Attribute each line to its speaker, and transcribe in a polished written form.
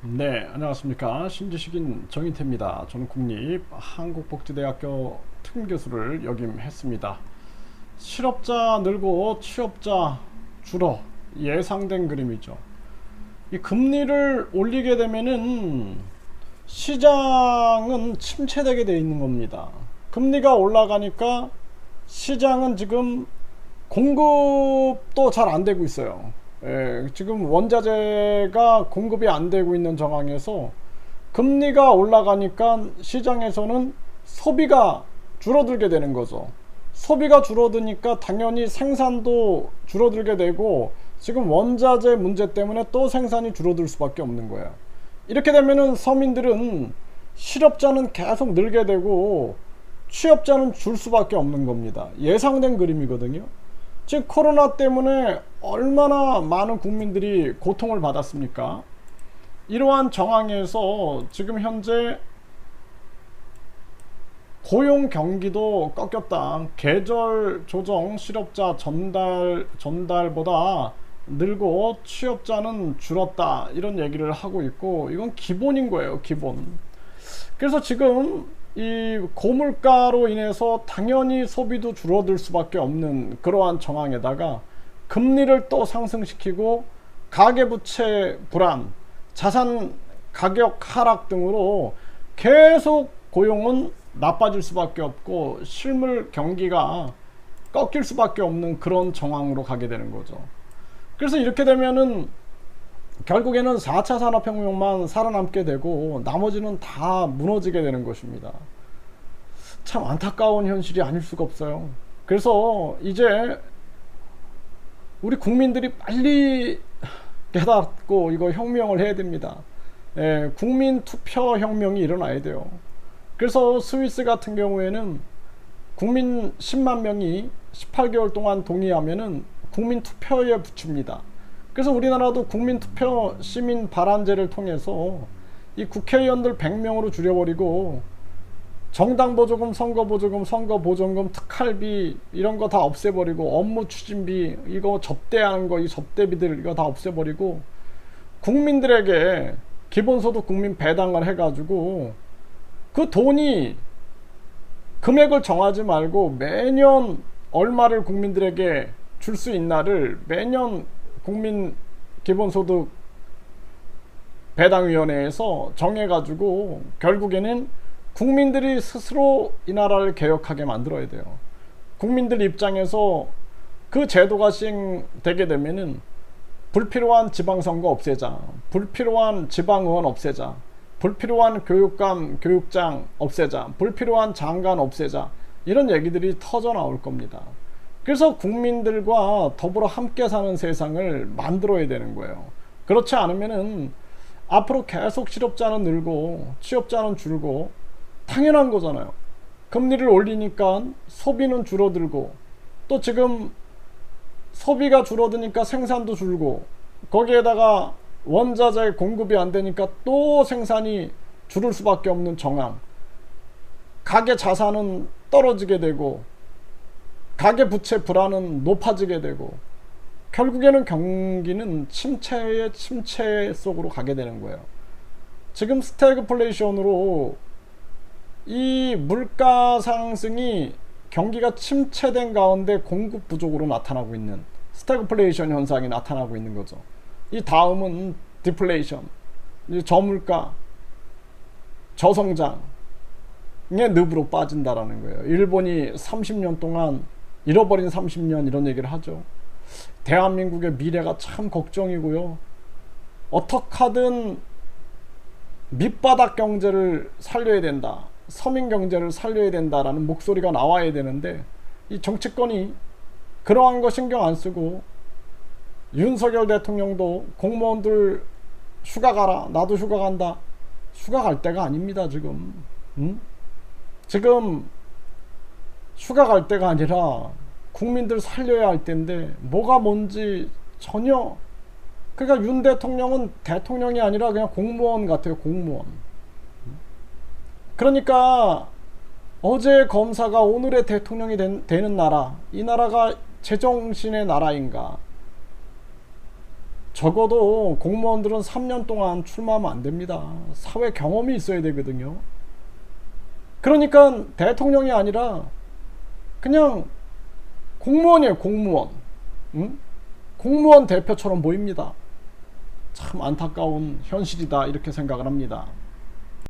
Speaker 1: 네, 안녕하십니까. 신지식인 정인태입니다. 저는 국립한국복지대학교 특임교수를 역임했습니다. 실업자 늘고 취업자 줄어 예상된 그림이죠. 이 금리를 올리게 되면은 시장은 침체되게 되어 있는 겁니다. 금리가 올라가니까 시장은 지금 공급도 잘 안 되고 있어요. 지금 원자재가 공급이 안 되고 있는 상황에서 금리가 올라가니까 시장에서는 소비가 줄어들게 되는 거죠. 소비가 줄어드니까 당연히 생산도 줄어들게 되고 지금 원자재 문제 때문에 또 생산이 줄어들 수밖에 없는 거예요. 이렇게 되면은 서민들은 실업자는 계속 늘게 되고 취업자는 줄 수밖에 없는 겁니다. 예상된 그림이거든요. 지금 코로나 때문에 얼마나 많은 국민들이 고통을 받았습니까? 이러한 정황에서 지금 현재 고용 경기도 꺾였다. 계절 조정 실업자 전달보다 늘고 취업자는 줄었다. 이런 얘기를 하고 있고, 이건 기본인 거예요, 기본. 그래서 지금 이 고물가로 인해서 당연히 소비도 줄어들 수밖에 없는 그러한 정황에다가 금리를 또 상승시키고 가계부채 불안, 자산 가격 하락 등으로 계속 고용은 나빠질 수밖에 없고 실물 경기가 꺾일 수밖에 없는 그런 정황으로 가게 되는 거죠. 그래서 이렇게 되면은 결국에는 4차 산업혁명만 살아남게 되고 나머지는 다 무너지게 되는 것입니다. 참 안타까운 현실이 아닐 수가 없어요. 그래서 이제 우리 국민들이 빨리 깨닫고 이거 혁명을 해야 됩니다. 국민 투표 혁명이 일어나야 돼요. 그래서 스위스 같은 경우에는 국민 10만 명이 18개월 동안 동의하면은 국민 투표에 붙입니다. 그래서 우리나라도 국민투표 시민 발안제를 통해서 이 국회의원들 100명으로 줄여버리고 정당보조금, 선거보조금, 선거보전금, 특할비 이런 거 다 없애버리고 업무 추진비 이거 접대하는 거 이 접대비들 이거 다 없애버리고 국민들에게 기본소득 국민 배당을 해가지고 그 돈이 금액을 정하지 말고 매년 얼마를 국민들에게 줄 수 있나를 매년 국민 기본소득 배당위원회에서 정해가지고 결국에는 국민들이 스스로 이 나라를 개혁하게 만들어야 돼요. 국민들 입장에서 그 제도가 시행되게 되면은 불필요한 지방선거 없애자, 불필요한 지방의원 없애자, 불필요한 교육감, 교육장 없애자, 불필요한 장관 없애자 이런 얘기들이 터져 나올 겁니다. 그래서 국민들과 더불어 함께 사는 세상을 만들어야 되는 거예요. 그렇지 않으면은 앞으로 계속 실업자는 늘고 취업자는 줄고 당연한 거잖아요. 금리를 올리니까 소비는 줄어들고 또 지금 소비가 줄어드니까 생산도 줄고 거기에다가 원자재 공급이 안 되니까 또 생산이 줄을 수밖에 없는 정황. 가계 자산은 떨어지게 되고 가계부채 불안은 높아지게 되고 결국에는 경기는 침체의 침체 속으로 가게 되는 거예요. 지금 스태그플레이션으로 이 물가 상승이 경기가 침체된 가운데 공급 부족으로 나타나고 있는 스태그플레이션 현상이 나타나고 있는 거죠. 이 다음은 디플레이션, 저물가, 저성장의 늪으로 빠진다라는 거예요. 일본이 30년 동안 잃어버린 30년 이런 얘기를 하죠. 대한민국의 미래가 참 걱정이고요. 어떻게든 밑바닥 경제를 살려야 된다. 서민 경제를 살려야 된다라는 목소리가 나와야 되는데 이 정치권이 그러한 거 신경 안 쓰고 윤석열 대통령도 공무원들 휴가 가라. 나도 휴가 간다. 휴가 갈 때가 아닙니다, 지금. 지금 휴가 갈 때가 아니라 국민들 살려야 할 때인데 뭐가 뭔지 전혀 그러니까 윤 대통령은 대통령이 아니라 그냥 공무원 같아요. 공무원. 그러니까 어제 검사가 오늘의 대통령이 되는 나라 이 나라가 제정신의 나라인가 적어도 공무원들은 3년 동안 출마하면 안 됩니다. 사회 경험이 있어야 되거든요. 그러니까 대통령이 아니라 그냥 공무원이에요, 공무원. 응? 공무원 대표처럼 보입니다. 참 안타까운 현실이다, 이렇게 생각을 합니다.